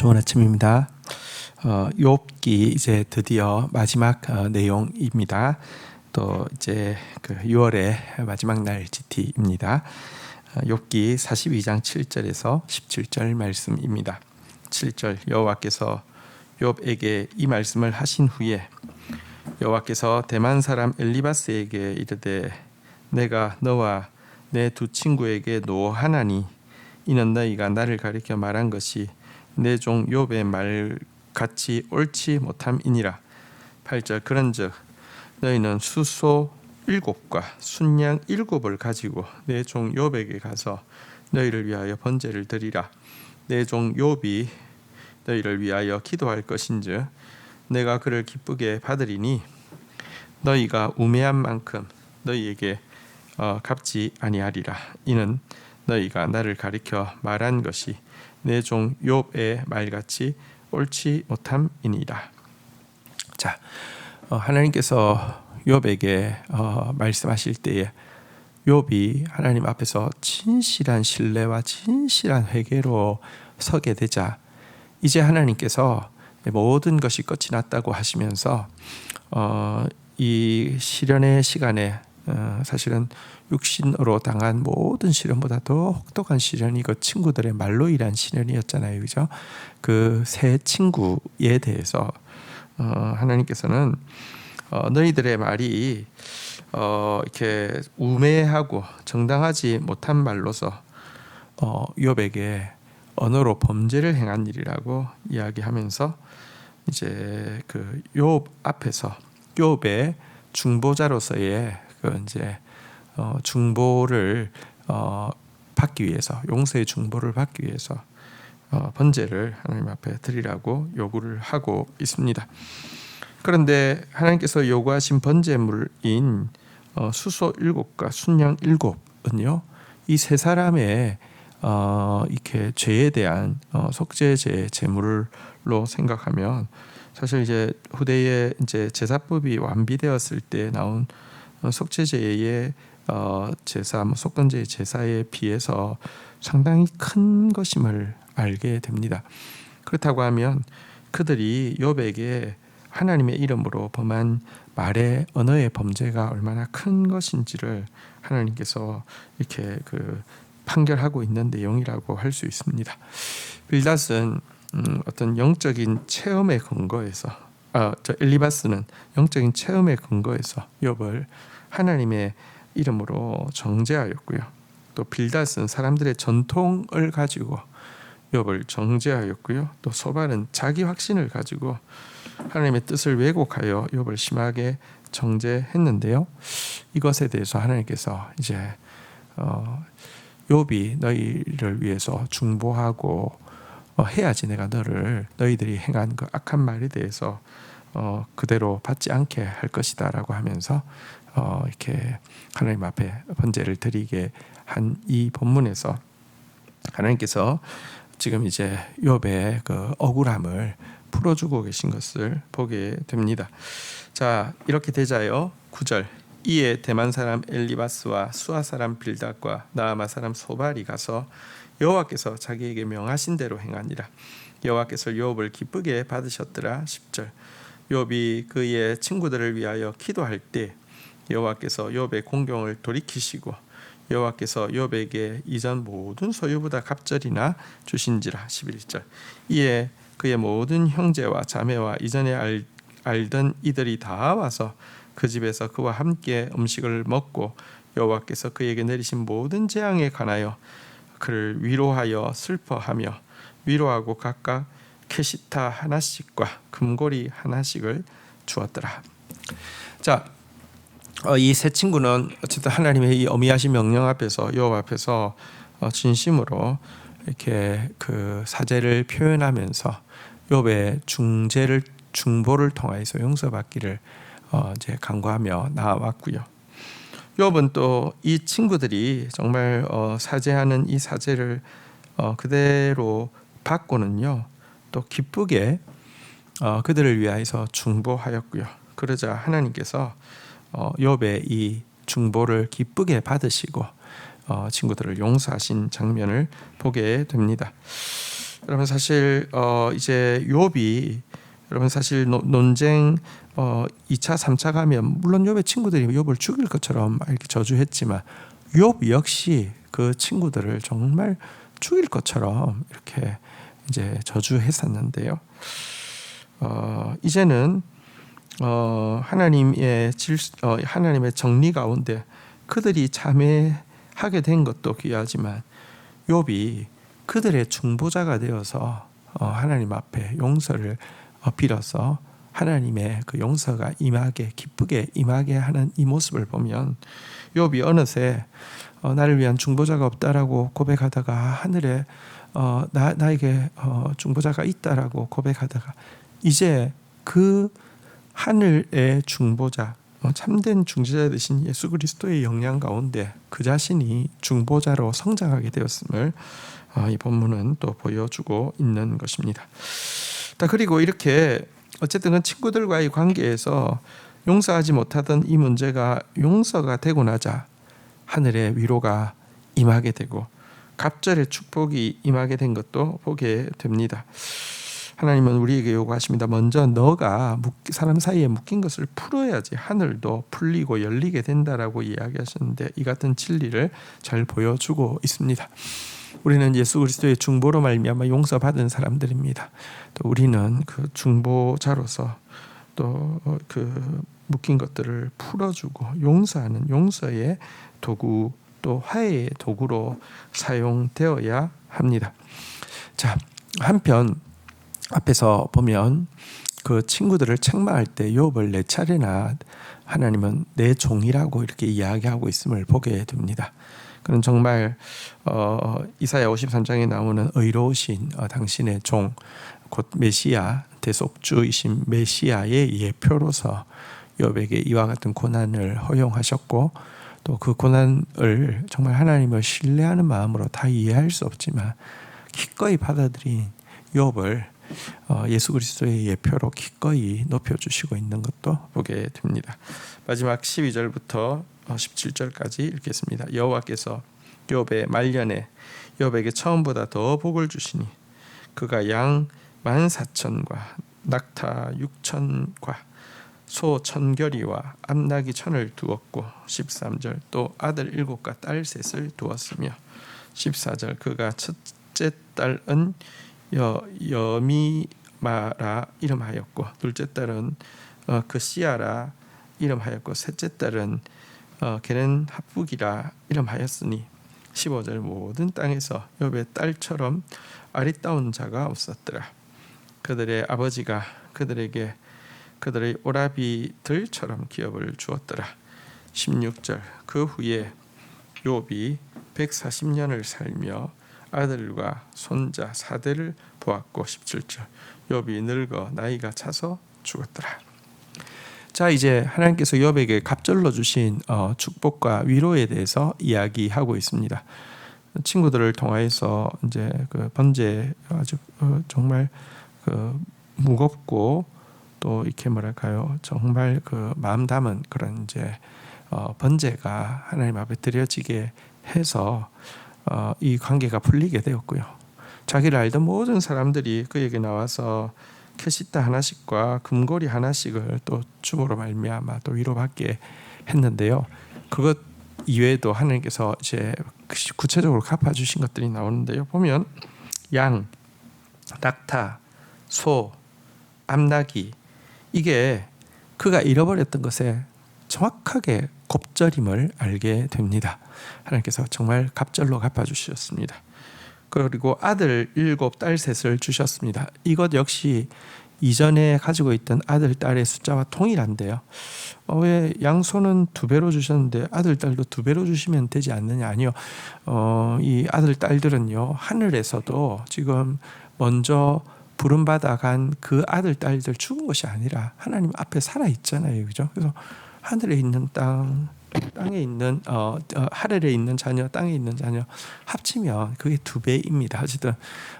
좋은 아침입니다. 욥기 이제 드디어 마지막 내용입니다. 또 이제 그 6월의 마지막 날 GT입니다. 욥기 42장 7절에서 17절 말씀입니다. 7절 여호와께서 욥에게 이 말씀을 하신 후에 여호와께서 대만 사람 엘리바스에게 이르되 내가 너와 내 두 친구에게 노하나니 이는 너희가 나를 가리켜 말한 것이 내 종 욥의 말같이 옳지 못함이니라. 8절 그런즉 너희는 수소 7과 순양 7을 가지고 내 종 욥에게 가서 너희를 위하여 번제를 드리라. 내 종 욥이 너희를 위하여 기도할 것인즉 내가 그를 기쁘게 받으리니 너희가 우매한 만큼 너희에게 갚지 아니하리라. 이는 너희가 나를 가리켜 말한 것이 내 종 욥의 말같이 옳지 못함이니라. 자, 하나님께서 욥에게 말씀하실 때에 욥이 하나님 앞에서 진실한 신뢰와 진실한 회개로 서게 되자 이제 하나님께서 모든 것이 끝이 났다고 하시면서 이 시련의 시간에 사실은 육신으로 당한 모든 시련보다 더 혹독한 시련이 그 친구들의 말로 인한 시련이었잖아요, 그죠? 그 세 친구에 대해서 하나님께서는 너희들의 말이 이렇게 우매하고 정당하지 못한 말로서 욥에게 언어로 범죄를 행한 일이라고 이야기하면서 이제 그 욥 앞에서 욥의 중보자로서의 그 이제 중보를 받기 위해서 용서의 중보를 받기 위해서 번제를 하나님 앞에 드리라고 요구를 하고 있습니다. 그런데 하나님께서 요구하신 번제물인 수소 7과 순양 7은요, 이 세 사람의 이렇게 죄에 대한 속죄제 제물로 생각하면 사실 이제 후대에 이제 제사법이 완비되었을 때 나온 속죄제의 제사, 속건제의 제사에 비해서 상당히 큰 것임을 알게 됩니다. 그렇다고 하면 그들이 욥에게 하나님의 이름으로 범한 말의 언어의 범죄가 얼마나 큰 것인지를 하나님께서 이렇게 그 판결하고 있는 내용이라고 할 수 있습니다. 빌닷은 어떤 영적인 체험에 근거해서 엘리바스는 영적인 체험에 근거해서 욥을 하나님의 이름으로 정죄하였고요. 또 빌닷은 사람들의 전통을 가지고 욥을 정죄하였고요. 또 소발은 자기 확신을 가지고 하나님의 뜻을 왜곡하여 욥을 심하게 정죄했는데요. 이것에 대해서 하나님께서 이제 욥이 너희를 위해서 중보하고 해야지 내가 너희들이 행한 그 악한 말에 대해서 그대로 받지 않게 할 것이다라고 하면서 이렇게 하나님 앞에 번제를 드리게 한 이 본문에서 하나님께서 지금 이제 욥의 그 억울함을 풀어주고 계신 것을 보게 됩니다. 자, 이렇게 되자요. 9절 이에 대만 사람 엘리바스와 수아 사람 빌닷과 나아마 사람 소발이 가서 여호와께서 자기에게 명하신 대로 행하니라. 여호와께서 욥을 기쁘게 받으셨더라. 10절 욥이 그의 친구들을 위하여 기도할 때 여호와께서 욥의 공경을 돌이키시고 여호와께서 욥에게 이전 모든 소유보다 갑절이나 주신지라. 11절 이에 그의 모든 형제와 자매와 이전에 알던 이들이 다 와서 그 집에서 그와 함께 음식을 먹고 여호와께서 그에게 내리신 모든 재앙에 관하여 그를 위로하여 슬퍼하며 위로하고 각각 캐시타 하나씩과 금고리 하나씩을 주었더라. 자, 이 세 친구는 어쨌든 하나님의 이 어미하신 명령 앞에서 욥 앞에서 진심으로 이렇게 그 사죄를 표현하면서 욥의 중보를 통하여서 용서받기를 이제 간구하며 나아왔고요. 욥은 또 이 친구들이 정말 사죄하는 이 사죄를 그대로 받고는요, 또 기쁘게 그들을 위하여서 중보하였고요. 그러자 하나님께서 욥의 이 중보를 기쁘게 받으시고 친구들을 용서하신 장면을 보게 됩니다. 여러분 사실 이제 욥이 여러분 사실 논쟁 2차 3차 가면 물론 욥의 친구들이 욥을 죽일 것처럼 이렇게 저주했지만 욥 역시 그 친구들을 정말 죽일 것처럼 이렇게 이제 저주했었는데요. 이제는 하나님의 하나님의 정리 가운데 그들이 참회하게 된 것도 귀하지만 욥이 그들의 중보자가 되어서 하나님 앞에 용서를 빌어서 하나님의 그 용서가 임하게 기쁘게 임하게 하는 이 모습을 보면 욥이 어느새 나를 위한 중보자가 없다라고 고백하다가 하늘에 나에게 중보자가 있다라고 고백하다가 이제 그 하늘의 중보자 참된 중재자 되신 예수 그리스도의 영향 가운데 그 자신이 중보자로 성장하게 되었음을 이 본문은 또 보여주고 있는 것입니다. 그리고 이렇게 어쨌든 그 친구들과의 관계에서 용서하지 못하던 이 문제가 용서가 되고 나자 하늘의 위로가 임하게 되고 갑절의 축복이 임하게 된 것도 보게 됩니다. 하나님은 우리에게 요구하십니다. 먼저 너가 사람 사이에 묶인 것을 풀어야지 하늘도 풀리고 열리게 된다라고 이야기하셨는데 이 같은 진리를 잘 보여주고 있습니다. 우리는 예수 그리스도의 중보로 말미암아 용서받은 사람들입니다. 또 우리는 그 중보자로서 또 그 묶인 것들을 풀어주고 용서하는 용서의 도구 또 화해의 도구로 사용되어야 합니다. 자, 한편 앞에서 보면 그 친구들을 책망할 때 욥을 4차례나 하나님은 내 종이라고 이렇게 이야기하고 있음을 보게 됩니다. 그는 정말 이사야 53장에 나오는 의로우신 당신의 종 곧 메시아 대속주이신 메시아의 예표로서 욥에게 이와 같은 고난을 허용하셨고 또 그 고난을 정말 하나님을 신뢰하는 마음으로 다 이해할 수 없지만 기꺼이 받아들인 욥을 예수 그리스도의 예표로 기꺼이 높여주시고 있는 것도 보게 됩니다. 마지막 12절부터 17절까지 읽겠습니다. 여호와께서 욥의 말년에 욥에게 처음보다 더 복을 주시니 그가 양 14,000과 낙타 6,000과 소 1,000결이와 암나귀 1,000을 두었고 13절 또 아들 7과 딸 3을 두었으며 14절 그가 첫째 딸은 여미마라 이름하였고 둘째 딸은 그시아라 이름하였고 셋째 딸은 걔는 합북이라 이름하였으니 15절 모든 땅에서 욥의 딸처럼 아리따운 자가 없었더라. 그들의 아버지가 그들에게 그들의 오라비들처럼 기업을 주었더라. 16절 그 후에 욥이 140년을 살며 아들과 손자 4대를 보았고 17절 욥이 늙어 나이가 차서 죽었더라. 자, 이제 하나님께서 욥에게 갑절로 주신 축복과 위로에 대해서 이야기하고 있습니다. 친구들을 통하여서 이제 그 번제 아주 정말 그 무겁고 또 이렇게 뭐랄까요 정말 그 마음 담은 그런 이제 번제가 하나님 앞에 드려지게 해서 이 관계가 풀리게 되었고요. 자기를 알던 모든 사람들이 그에게 나와서 캐시타 하나씩과 금고리 하나씩을 또 줌으로 말미암아 또 위로받게 했는데요. 그것 이외에도 하나님께서 이제 구체적으로 갚아주신 것들이 나오는데요. 보면 양, 낙타, 소, 암나귀 이게 그가 잃어버렸던 것에 정확하게 곱절임을 알게 됩니다. 하나님께서 정말 갑절로 갚아주셨습니다. 그리고 아들 7, 딸 3을 주셨습니다. 이것 역시 이전에 가지고 있던 아들, 딸의 숫자와 동일한데요. 왜 양손은 2배로 주셨는데 아들, 딸도 2배로 주시면 되지 않느냐? 아니요. 이 아들, 딸들은요 하늘에서도 지금 먼저 부름받아 간 그 아들, 딸들 죽은 것이 아니라 하나님 앞에 살아 있잖아요, 그죠? 그래서 하늘에 있는 땅에 있는 하늘에 있는 자녀, 땅에 있는 자녀 합치면 그게 2배입니다. 어쨌든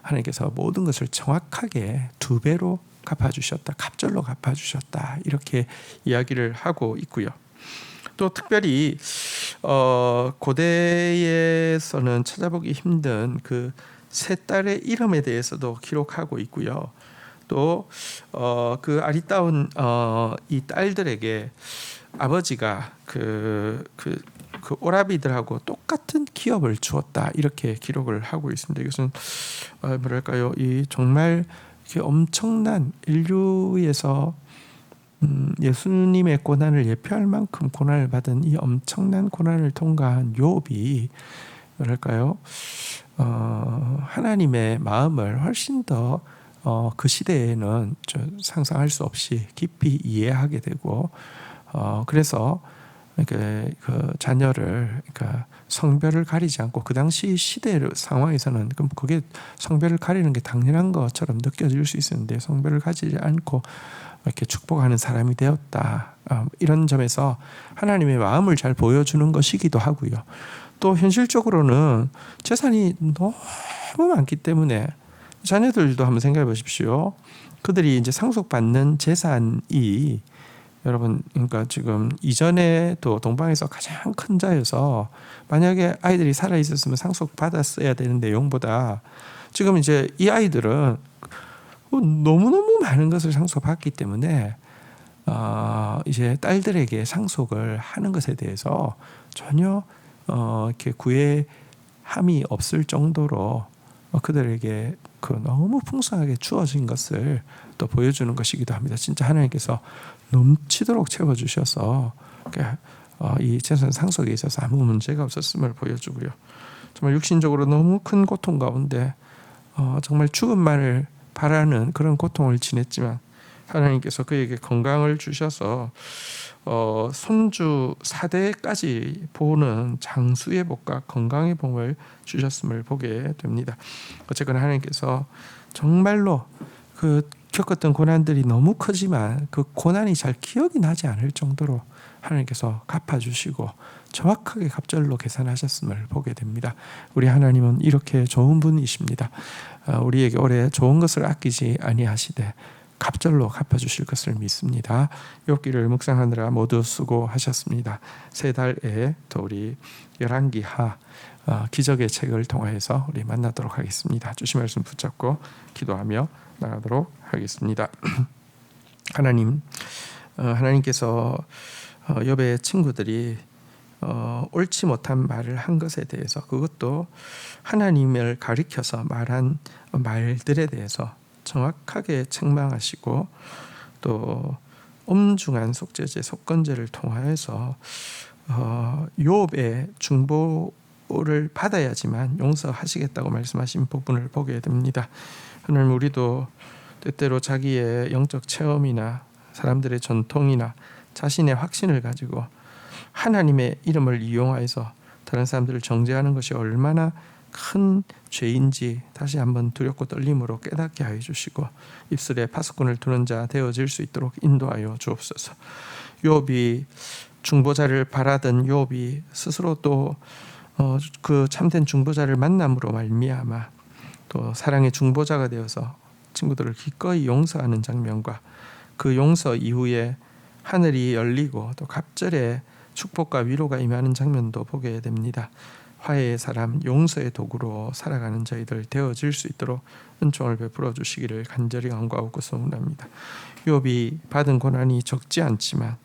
하나님께서 모든 것을 정확하게 2배로 갚아주셨다, 갑절로 갚아주셨다 이렇게 이야기를 하고 있고요. 또 특별히 고대에서는 찾아보기 힘든 그 세 딸의 이름에 대해서도 기록하고 있고요. 또 그 아리따운 이 딸들에게 아버지가 그 오라비들하고 똑같은 기업을 주었다, 이렇게 기록을 하고 있습니다. 이것은 뭐랄까요, 이 정말 엄청난 인류에서 예수님의 고난을 예표할 만큼 고난을 받은 이 엄청난 고난을 통과한 욥이 뭐랄까요, 하나님의 마음을 훨씬 더 그 시대에는 상상할 수 없이 깊이 이해하게 되고, 그래서 그 자녀를, 그러니까 성별을 가리지 않고, 그 당시 시대 상황에서는 그럼 그게 성별을 가리는 게 당연한 것처럼 느껴질 수 있었는데, 성별을 가지지 않고 이렇게 축복하는 사람이 되었다. 이런 점에서 하나님의 마음을 잘 보여주는 것이기도 하고요. 또 현실적으로는 재산이 너무 많기 때문에, 자녀들도 한번 생각해 보십시오. 그들이 이제 상속받는 재산이, 여러분, 그러니까 지금 이전에도 동방에서 가장 큰 자여서 만약에 아이들이 살아 있었으면 상속받았어야 되는 내용보다 지금 이제 이 아이들은 너무너무 많은 것을 상속받기 때문에 이제 딸들에게 상속을 하는 것에 대해서 전혀 이렇게 구애함이 없을 정도로 그들에게 너무 풍성하게 주어진 것을 또 보여주는 것이기도 합니다. 진짜 하나님께서 넘치도록 채워주셔서 이 재산 상속에 있어서 아무 문제가 없었음을 보여주고요. 정말 육신적으로 너무 큰 고통 가운데 정말 죽음만을 바라는 그런 고통을 지냈지만, 하나님께서 그에게 건강을 주셔서 손주 4대까지 보는 장수의 복과 건강의 복을 주셨음을 보게 됩니다. 어쨌거나 하나님께서 정말로 겪었던 고난들이 너무 크지만 그 고난이 잘 기억이 나지 않을 정도로 하나님께서 갚아주시고 정확하게 갑절로 계산하셨음을 보게 됩니다. 우리 하나님은 이렇게 좋은 분이십니다. 우리에게 오래 좋은 것을 아끼지 아니하시되 갑절로 갚아주실 것을 믿습니다. 욥기를 묵상하느라 모두 수고하셨습니다. 세 달에 또 우리 열왕기하 기적의 책을 통해서 우리 만나도록 하겠습니다. 주신 말씀 붙잡고 기도하며 나가도록 하겠습니다. 하나님께서 욥의 친구들이 옳지 못한 말을 한 것에 대해서, 그것도 하나님을 가리켜서 말한 말들에 대해서 정확하게 책망하시고, 또 엄중한 속죄제 속건제를 통하여서 욥의 중보를 받아야지만 용서하시겠다고 말씀하신 부분을 보게 됩니다. 하나님, 우리도 때때로 자기의 영적 체험이나 사람들의 전통이나 자신의 확신을 가지고 하나님의 이름을 이용하여서 다른 사람들을 정죄하는 것이 얼마나 큰 죄인지 다시 한번 두렵고 떨림으로 깨닫게 하여 주시고, 입술에 파수꾼을 두는 자 되어질 수 있도록 인도하여 주옵소서. 욥이 중보자를 바라던 욥이 스스로 또 그 참된 중보자를 만남으로 말미암아 또 사랑의 중보자가 되어서 친구들을 기꺼이 용서하는 장면과, 그 용서 이후에 하늘이 열리고 또 갑절에 축복과 위로가 임하는 장면도 보게 됩니다. 화해의 사람, 용서의 도구로 살아가는 저희들 되어질 수 있도록 은총을 베풀어 주시기를 간절히 간구하고 소원합니다. 욥이 받은 고난이 적지 않지만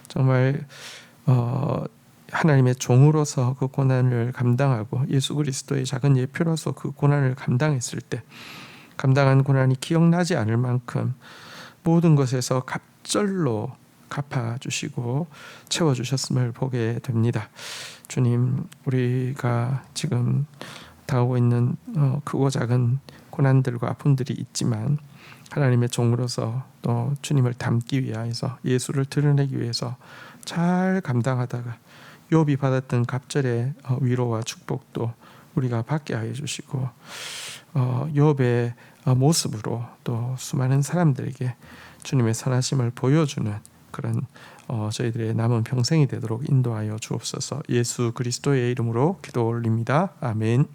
정말 하나님의 종으로서 그 고난을 감당하고 예수 그리스도의 작은 예표로서 그 고난을 감당했을 때 감당한 고난이 기억나지 않을 만큼 모든 것에서 갑절로 갚아주시고 채워주셨음을 보게 됩니다. 주님, 우리가 지금 당하고 있는 크고 작은 고난들과 아픔들이 있지만 하나님의 종으로서 또 주님을 닮기 위하여서 예수를 드러내기 위해서 잘 감당하다가 욥이 받았던 갑절의 위로와 축복도 우리가 받게 하여 주시고, 욥의 모습으로 또 수많은 사람들에게 주님의 선하심을 보여주는 그런 저희들의 남은 평생이 되도록 인도하여 주옵소서. 예수 그리스도의 이름으로 기도 올립니다. 아멘.